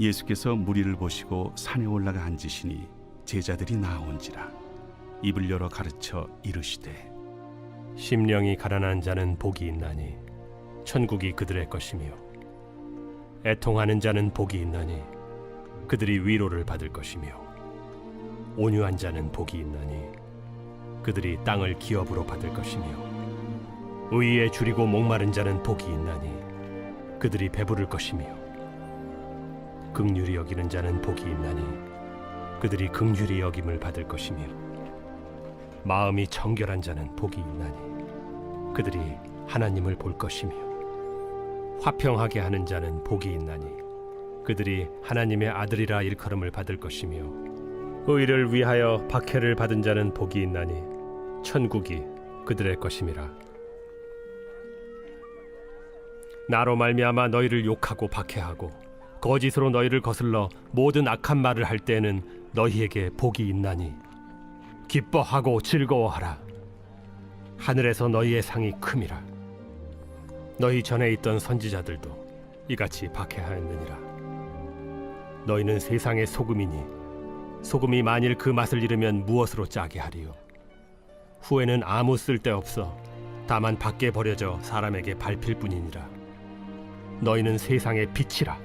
예수께서 무리를 보시고 산에 올라가 앉으시니 제자들이 나아온지라. 입을 열어 가르쳐 이르시되 심령이 가난한 자는 복이 있나니 천국이 그들의 것이며 애통하는 자는 복이 있나니 그들이 위로를 받을 것이며 온유한 자는 복이 있나니 그들이 땅을 기업으로 받을 것이며 의에 줄이고 목마른 자는 복이 있나니 그들이 배부를 것이며 긍휼히 여기는 자는 복이 있나니 그들이 긍휼히 여김을 받을 것이며 마음이 청결한 자는 복이 있나니 그들이 하나님을 볼 것이며 화평하게 하는 자는 복이 있나니 그들이 하나님의 아들이라 일컬음을 받을 것이며 의를 위하여 박해를 받은 자는 복이 있나니 천국이 그들의 것임이라. 나로 말미암아 너희를 욕하고 박해하고 거짓으로 너희를 거슬러 모든 악한 말을 할 때에는 너희에게 복이 있나니 기뻐하고 즐거워하라. 하늘에서 너희의 상이 큼이라. 너희 전에 있던 선지자들도 이같이 박해하였느니라. 너희는 세상의 소금이니 소금이 만일 그 맛을 잃으면 무엇으로 짜게 하리요? 후에는 아무 쓸데없어 다만 밖에 버려져 사람에게 밟힐 뿐이니라. 너희는 세상의 빛이라.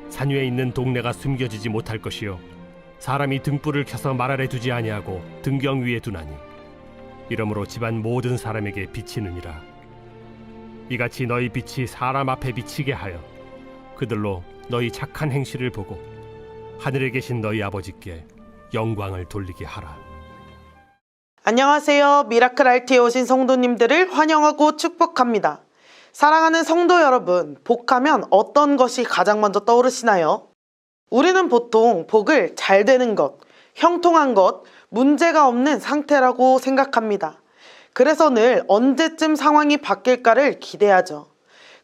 산 위에 있는 동네가 숨겨지지 못할 것이요 사람이 등불을 켜서 말 아래 두지 아니하고 등경 위에 두나니 이러므로 집안 모든 사람에게 비치느니라. 이같이 너희 빛이 사람 앞에 비치게 하여 그들로 너희 착한 행실을 보고 하늘에 계신 너희 아버지께 영광을 돌리게 하라. 안녕하세요. 미라클 RT에 오신 성도님들을 환영하고 축복합니다. 사랑하는 성도 여러분, 복하면 어떤 것이 가장 먼저 떠오르시나요? 우리는 보통 복을 잘 되는 것, 형통한 것, 문제가 없는 상태라고 생각합니다. 그래서 늘 언제쯤 상황이 바뀔까를 기대하죠.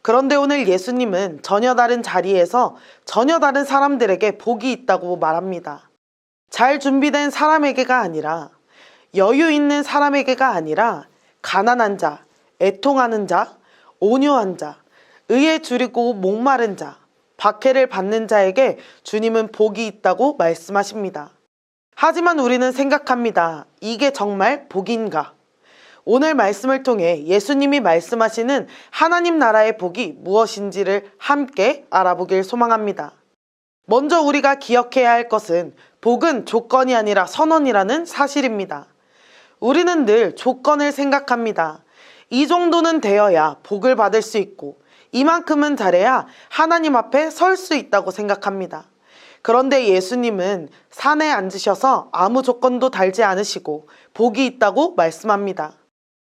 그런데 오늘 예수님은 전혀 다른 자리에서 전혀 다른 사람들에게 복이 있다고 말합니다. 잘 준비된 사람에게가 아니라, 여유 있는 사람에게가 아니라 가난한 자, 애통하는 자, 온유한 자, 의에 줄이고 목마른 자, 박해를 받는 자에게 주님은 복이 있다고 말씀하십니다. 하지만 우리는 생각합니다. 이게 정말 복인가? 오늘 말씀을 통해 예수님이 말씀하시는 하나님 나라의 복이 무엇인지를 함께 알아보길 소망합니다. 먼저 우리가 기억해야 할 것은 복은 조건이 아니라 선언이라는 사실입니다. 우리는 늘 조건을 생각합니다. 이 정도는 되어야 복을 받을 수 있고 이만큼은 잘해야 하나님 앞에 설 수 있다고 생각합니다. 그런데 예수님은 산에 앉으셔서 아무 조건도 달지 않으시고 복이 있다고 말씀합니다.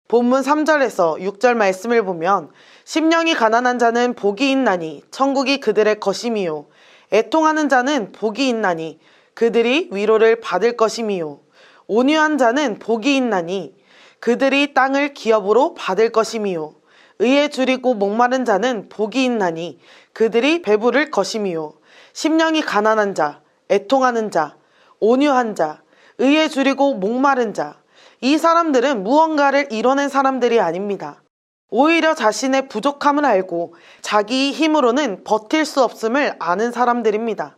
본문 3절에서 6절 말씀을 보면 심령이 가난한 자는 복이 있나니 천국이 그들의 것이미요 애통하는 자는 복이 있나니 그들이 위로를 받을 것이미요 온유한 자는 복이 있나니 그들이 땅을 기업으로 받을 것이미요 의에 줄이고 목마른 자는 복이 있나니 그들이 배부를 것이미요 심령이 가난한 자, 애통하는 자, 온유한 자, 의에 줄이고 목마른 자, 이 사람들은 무언가를 이뤄낸 사람들이 아닙니다. 오히려 자신의 부족함을 알고 자기 힘으로는 버틸 수 없음을 아는 사람들입니다.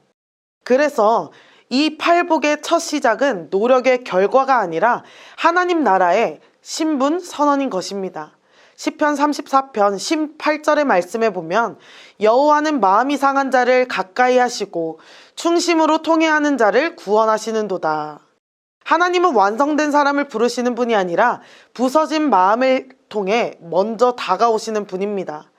그래서 이 팔복의 첫 시작은 노력의 결과가 아니라 하나님 나라의 신분 선언인 것입니다. 시편 34편 18절의 말씀에 보면 여호와는 마음이 상한 자를 가까이 하시고 충심으로 통회하는 자를 구원하시는도다. 하나님은 완성된 사람을 부르시는 분이 아니라 부서진 마음을 통해 먼저 다가오시는 분입니다.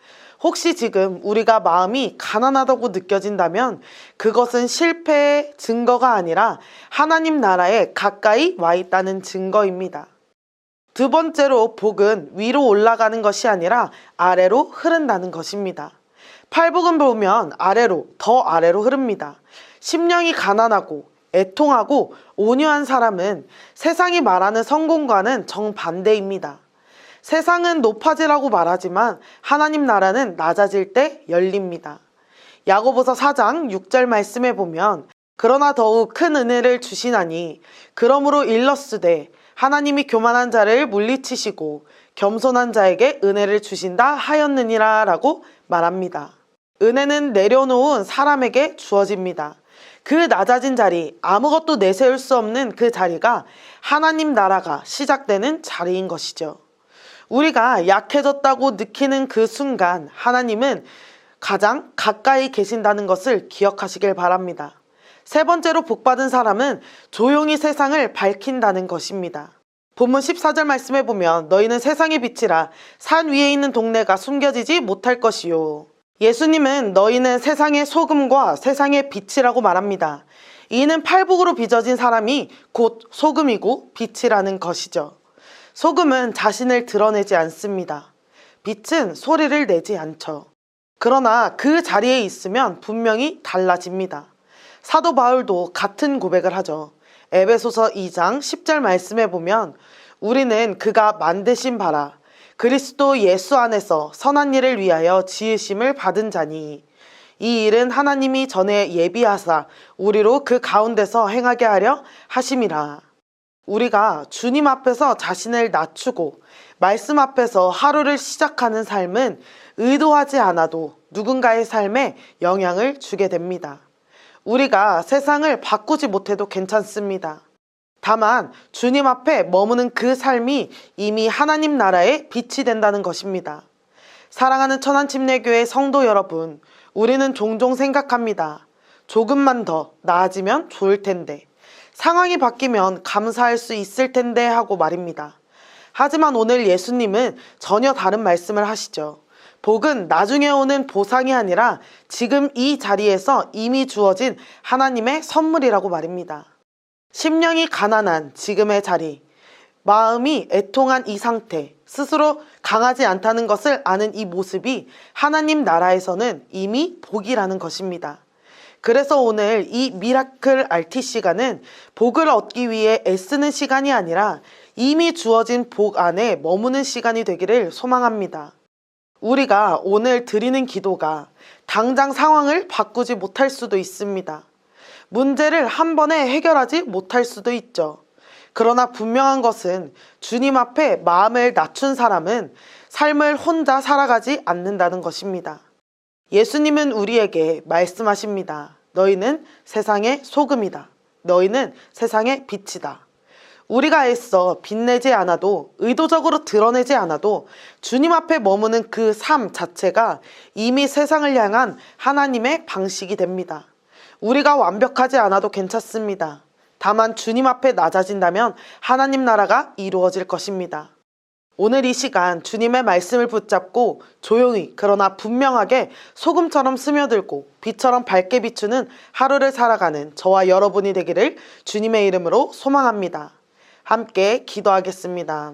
혹시 지금 우리가 마음이 가난하다고 느껴진다면 그것은 실패의 증거가 아니라 하나님 나라에 가까이 와 있다는 증거입니다. 두 번째로 복은 위로 올라가는 것이 아니라 아래로 흐른다는 것입니다. 팔복은 보면 아래로, 더 아래로 흐릅니다. 심령이 가난하고 애통하고 온유한 사람은 세상이 말하는 성공과는 정반대입니다. 세상은 높아지라고 말하지만 하나님 나라는 낮아질 때 열립니다. 야고보서 4장 6절 말씀에 보면 그러나 더욱 큰 은혜를 주시나니 그러므로 일렀으되 하나님이 교만한 자를 물리치시고 겸손한 자에게 은혜를 주신다 하였느니라 라고 말합니다. 은혜는 내려놓은 사람에게 주어집니다. 그 낮아진 자리, 아무것도 내세울 수 없는 그 자리가 하나님 나라가 시작되는 자리인 것이죠. 우리가 약해졌다고 느끼는 그 순간 하나님은 가장 가까이 계신다는 것을 기억하시길 바랍니다. 세 번째로 복받은 사람은 조용히 세상을 밝힌다는 것입니다. 본문 14절 말씀에 보면 너희는 세상의 빛이라 산 위에 있는 동네가 숨겨지지 못할 것이요. 예수님은 너희는 세상의 소금과 세상의 빛이라고 말합니다. 이는 팔복으로 빚어진 사람이 곧 소금이고 빛이라는 것이죠. 소금은 자신을 드러내지 않습니다. 빛은 소리를 내지 않죠. 그러나 그 자리에 있으면 분명히 달라집니다. 사도 바울도 같은 고백을 하죠. 에베소서 2장 10절 말씀에 보면 우리는 그가 만드신 바라 그리스도 예수 안에서 선한 일을 위하여 지으심을 받은 자니 이 일은 하나님이 전에 예비하사 우리로 그 가운데서 행하게 하려 하심이라. 우리가 주님 앞에서 자신을 낮추고 말씀 앞에서 하루를 시작하는 삶은 의도하지 않아도 누군가의 삶에 영향을 주게 됩니다. 우리가 세상을 바꾸지 못해도 괜찮습니다. 다만 주님 앞에 머무는 그 삶이 이미 하나님 나라의 빛이 된다는 것입니다. 사랑하는 천안침례교회 성도 여러분, 우리는 종종 생각합니다. 조금만 더 나아지면 좋을 텐데, 상황이 바뀌면 감사할 수 있을 텐데 하고 말입니다. 하지만 오늘 예수님은 전혀 다른 말씀을 하시죠. 복은 나중에 오는 보상이 아니라 지금 이 자리에서 이미 주어진 하나님의 선물이라고 말입니다. 심령이 가난한 지금의 자리, 마음이 애통한 이 상태, 스스로 강하지 않다는 것을 아는 이 모습이 하나님 나라에서는 이미 복이라는 것입니다. 그래서 오늘 이 미라클 RT 시간은 복을 얻기 위해 애쓰는 시간이 아니라 이미 주어진 복 안에 머무는 시간이 되기를 소망합니다. 우리가 오늘 드리는 기도가 당장 상황을 바꾸지 못할 수도 있습니다. 문제를 한 번에 해결하지 못할 수도 있죠. 그러나 분명한 것은 주님 앞에 마음을 낮춘 사람은 삶을 혼자 살아가지 않는다는 것입니다. 예수님은 우리에게 말씀하십니다. 너희는 세상의 소금이다. 너희는 세상의 빛이다. 우리가 애써 빛내지 않아도 의도적으로 드러내지 않아도 주님 앞에 머무는 그 삶 자체가 이미 세상을 향한 하나님의 방식이 됩니다. 우리가 완벽하지 않아도 괜찮습니다. 다만 주님 앞에 낮아진다면 하나님 나라가 이루어질 것입니다. 오늘 이 시간 주님의 말씀을 붙잡고 조용히 그러나 분명하게 소금처럼 스며들고 빛처럼 밝게 비추는 하루를 살아가는 저와 여러분이 되기를 주님의 이름으로 소망합니다. 함께 기도하겠습니다.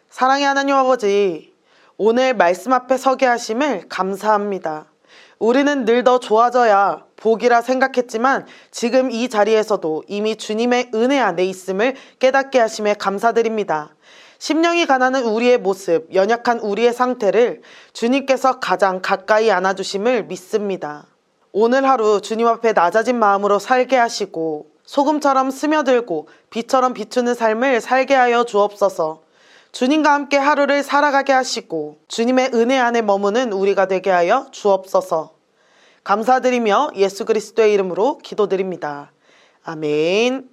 사랑의 하나님 아버지, 오늘 말씀 앞에 서게 하심을 감사합니다. 우리는 늘 더 좋아져야 복이라 생각했지만 지금 이 자리에서도 이미 주님의 은혜 안에 있음을 깨닫게 하심에 감사드립니다. 심령이 가난한 우리의 모습, 연약한 우리의 상태를 주님께서 가장 가까이 안아주심을 믿습니다. 오늘 하루 주님 앞에 낮아진 마음으로 살게 하시고 소금처럼 스며들고 빛처럼 비추는 삶을 살게 하여 주옵소서. 주님과 함께 하루를 살아가게 하시고 주님의 은혜 안에 머무는 우리가 되게 하여 주옵소서. 감사드리며 예수 그리스도의 이름으로 기도드립니다. 아멘.